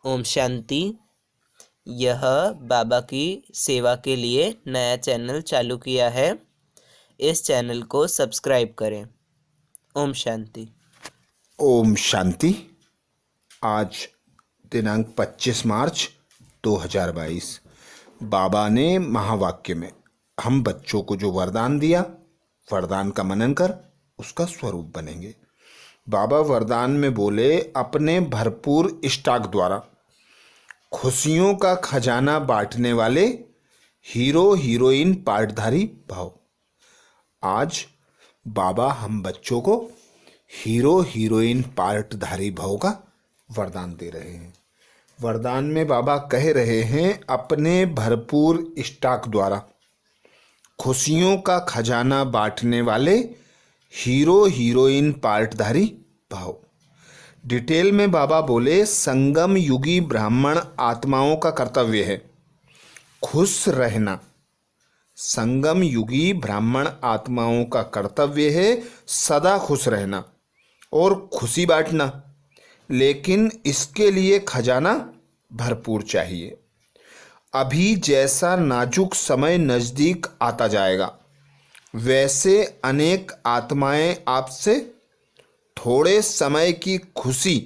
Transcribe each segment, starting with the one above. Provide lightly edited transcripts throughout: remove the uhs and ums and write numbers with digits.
ओम शांति। यह बाबा की सेवा के लिए नया चैनल चालू किया है। इस चैनल को सब्सक्राइब करें। ओम शांति। ओम शांति। आज दिनांक 25 मार्च 2022 बाबा ने महावाक्य में हम बच्चों को जो वरदान दिया, वरदान का मनन कर उसका स्वरूप बनेंगे। बाबा वरदान में बोले, अपने भरपूर स्टॉक द्वारा खुशियों का खजाना बांटने वाले हीरो हीरोइन पार्टधारी भाव। आज बाबा हम बच्चों को हीरो हीरोइन पार्टधारी भाव का वरदान दे रहे हैं। वरदान में बाबा कह रहे हैं, अपने भरपूर स्टॉक द्वारा खुशियों का खजाना बांटने वाले हीरो हीरोइन पार्टधारी भाव। डिटेल में बाबा बोले, संगम युगी ब्राह्मण आत्माओं का कर्तव्य है खुश रहना। संगम युगी ब्राह्मण आत्माओं का कर्तव्य है सदा खुश रहना और खुशी बांटना, लेकिन इसके लिए खजाना भरपूर चाहिए। अभी जैसा नाजुक समय नज़दीक आता जाएगा, वैसे अनेक आत्माएं आपसे थोड़े समय की खुशी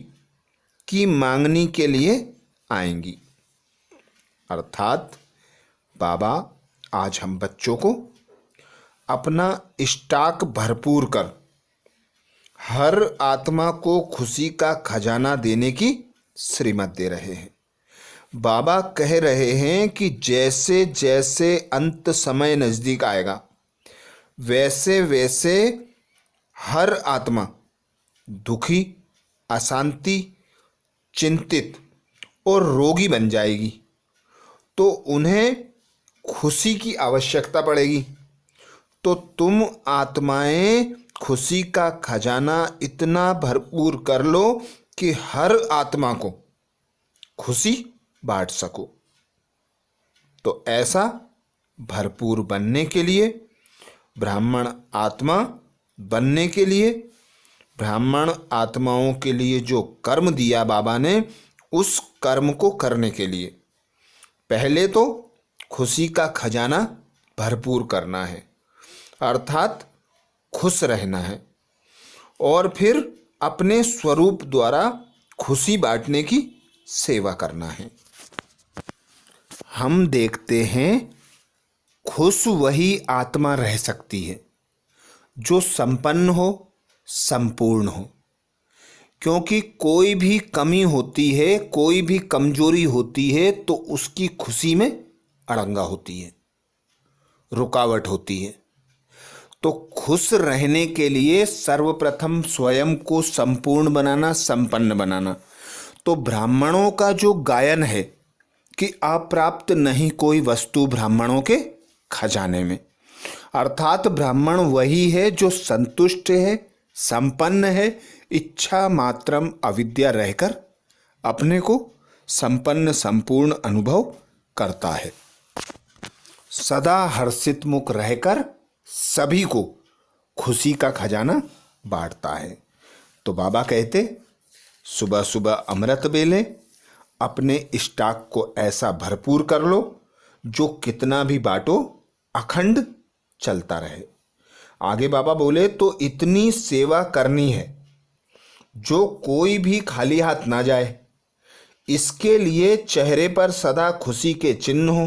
की मांगनी के लिए आएंगी। अर्थात बाबा आज हम बच्चों को अपना स्टॉक भरपूर कर हर आत्मा को खुशी का खजाना देने की श्रीमत दे रहे हैं। बाबा कह रहे हैं कि जैसे जैसे अंत समय नज़दीक आएगा, वैसे वैसे हर आत्मा दुखी, अशांति, चिंतित और रोगी बन जाएगी, तो उन्हें खुशी की आवश्यकता पड़ेगी। तो तुम आत्माएं खुशी का खजाना इतना भरपूर कर लो कि हर आत्मा को खुशी बांट सको। तो ऐसा भरपूर बनने के लिए, ब्राह्मण आत्मा बनने के लिए, ब्राह्मण आत्माओं के लिए जो कर्म दिया बाबा ने, उस कर्म को करने के लिए पहले तो खुशी का खजाना भरपूर करना है, अर्थात खुश रहना है, और फिर अपने स्वरूप द्वारा खुशी बांटने की सेवा करना है। हम देखते हैं, खुश वही आत्मा रह सकती है जो संपन्न हो, संपूर्ण हो। क्योंकि कोई भी कमी होती है, कोई भी कमजोरी होती है, तो उसकी खुशी में अड़ंगा होती है, रुकावट होती है। तो खुश रहने के लिए सर्वप्रथम स्वयं को संपूर्ण बनाना, संपन्न बनाना। तो ब्राह्मणों का जो गायन है कि अप्राप्त नहीं कोई वस्तु ब्राह्मणों के खजाने में, अर्थात ब्राह्मण वही है जो संतुष्ट है, संपन्न है, इच्छा मात्रम अविद्या रहकर अपने को संपन्न संपूर्ण अनुभव करता है, सदा हर्षित मुख रहकर सभी को खुशी का खजाना बांटता है। तो बाबा कहते, सुबह सुबह अमृत बेले अपने स्टॉक को ऐसा भरपूर कर लो जो कितना भी बांटो अखंड चलता रहे। आगे बाबा बोले, तो इतनी सेवा करनी है जो कोई भी खाली हाथ ना जाए। इसके लिए चेहरे पर सदा खुशी के चिन्ह हो,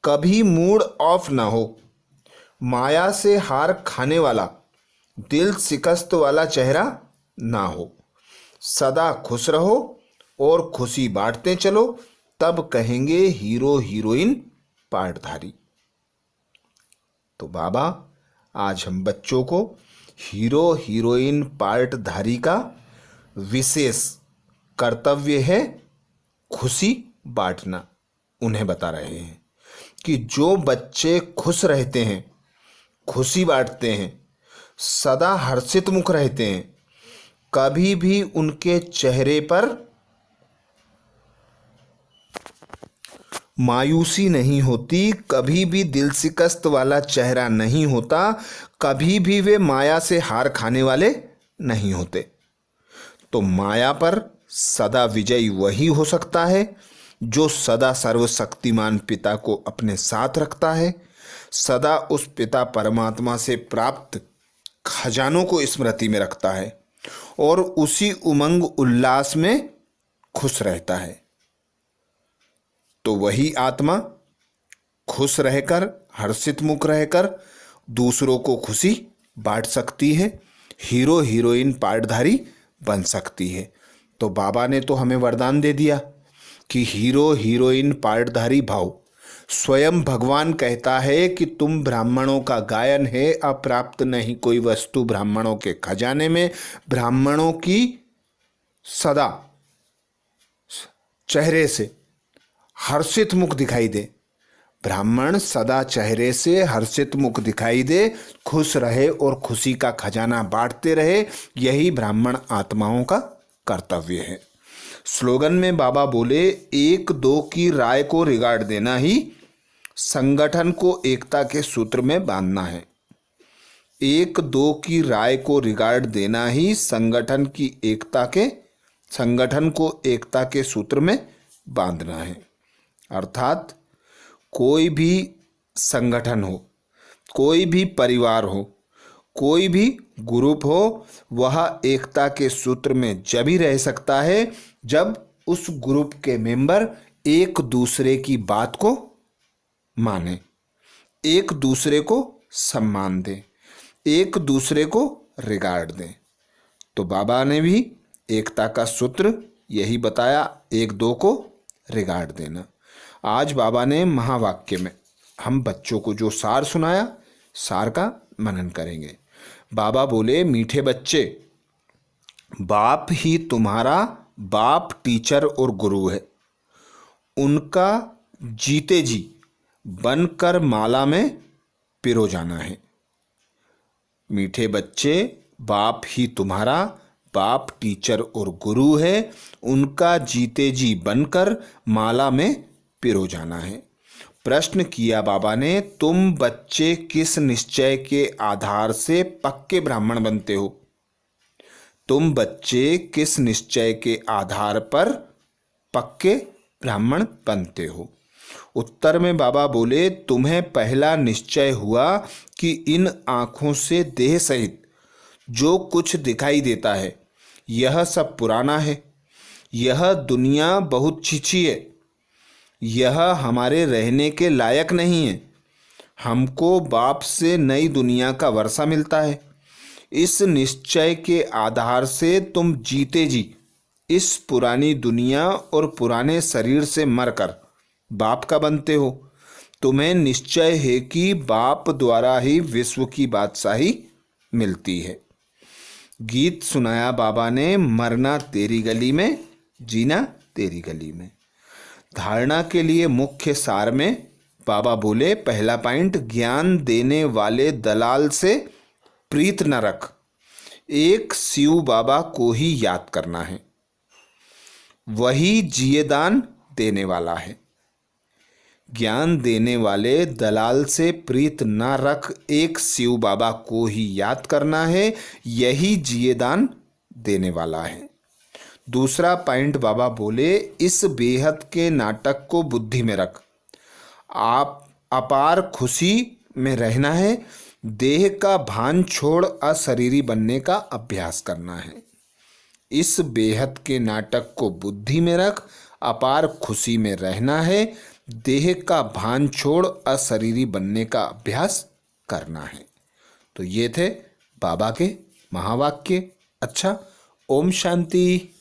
कभी मूड ऑफ ना हो, माया से हार खाने वाला, दिल शिकस्त वाला चेहरा ना हो। सदा खुश रहो और खुशी बांटते चलो, तब कहेंगे हीरो हीरोइन पार्टधारी। तो बाबा आज हम बच्चों को हीरो हीरोइन पार्टधारी का विशेष कर्तव्य है खुशी बांटना, उन्हें बता रहे हैं कि जो बच्चे खुश रहते हैं, खुशी बांटते हैं, सदा हर्षित मुख रहते हैं, कभी भी उनके चेहरे पर मायूसी नहीं होती, कभी भी दिल शिकस्त वाला चेहरा नहीं होता, कभी भी वे माया से हार खाने वाले नहीं होते। तो माया पर सदा विजयी वही हो सकता है जो सदा सर्वशक्तिमान पिता को अपने साथ रखता है, सदा उस पिता परमात्मा से प्राप्त खजानों को स्मृति में रखता है और उसी उमंग उल्लास में खुश रहता है। तो वही आत्मा खुश रहकर, हर्षित मुख रहकर दूसरों को खुशी बांट सकती है, हीरो हीरोइन पार्टधारी बन सकती है। तो बाबा ने तो हमें वरदान दे दिया कि हीरो हीरोइन पार्टधारी भाव। स्वयं भगवान कहता है कि तुम ब्राह्मणों का गायन है, अप्राप्त नहीं कोई वस्तु ब्राह्मणों के खजाने में। ब्राह्मणों की सदा चेहरे से हर्षित मुख दिखाई दे, ब्राह्मण सदा चेहरे से हर्षित मुख दिखाई दे, खुश रहे और खुशी का खजाना बांटते रहे, यही ब्राह्मण आत्माओं का कर्तव्य है। स्लोगन में बाबा बोले, एक दो की राय को रिगार्ड देना ही संगठन को एकता के सूत्र में बांधना है। एक दो की राय को रिगार्ड देना ही संगठन को एकता के सूत्र में बांधना है। अर्थात कोई भी संगठन हो, कोई भी परिवार हो, कोई भी ग्रुप हो, वह एकता के सूत्र में जब ही रह सकता है जब उस ग्रुप के मेंबर एक दूसरे की बात को माने, एक दूसरे को सम्मान दें, एक दूसरे को रिगार्ड दें। तो बाबा ने भी एकता का सूत्र यही बताया, एक दो को रिगार्ड देना। आज बाबा ने महावाक्य में हम बच्चों को जो सार सुनाया, सार का मनन करेंगे। बाबा बोले, मीठे बच्चे, बाप ही तुम्हारा बाप, टीचर और गुरु है। उनका जीते जी बनकर माला में पिरो जाना है। मीठे बच्चे, बाप ही तुम्हारा बाप, टीचर और गुरु है। उनका जीते जी बनकर माला में पिरो जाना है। प्रश्न किया बाबा ने, तुम बच्चे किस निश्चय के आधार से पक्के ब्राह्मण बनते हो? तुम बच्चे किस निश्चय के आधार पर पक्के ब्राह्मण बनते हो? उत्तर में बाबा बोले, तुम्हें पहला निश्चय हुआ कि इन आँखों से देह सहित जो कुछ दिखाई देता है यह सब पुराना है, यह दुनिया बहुत छिछी है, यह हमारे रहने के लायक नहीं है। हमको बाप से नई दुनिया का वर्षा मिलता है। इस निश्चय के आधार से तुम जीते जी इस पुरानी दुनिया और पुराने शरीर से मरकर बाप का बनते हो। तुम्हें निश्चय है कि बाप द्वारा ही विश्व की बादशाही मिलती है। गीत सुनाया बाबा ने, मरना तेरी गली में, जीना तेरी गली में। धारणा के लिए मुख्य सार में बाबा बोले, पहला पॉइंट, ज्ञान देने वाले दलाल से प्रीत न रख, एक शिव बाबा को ही याद करना है, वही जियेदान देने वाला है। ज्ञान देने वाले दलाल से प्रीत न रख, एक शिव बाबा को ही याद करना है, यही जियेदान देने वाला है। दूसरा पॉइंट बाबा बोले, इस बेहद के नाटक को बुद्धि में रख, आप अपार खुशी में रहना है, देह का भान छोड़ अशरीरी बनने का अभ्यास करना है। इस बेहद के नाटक को बुद्धि में रख, अपार खुशी में रहना है, देह का भान छोड़ अशरीरी बनने का अभ्यास करना है। तो ये थे बाबा के महावाक्य। अच्छा, ओम शांति।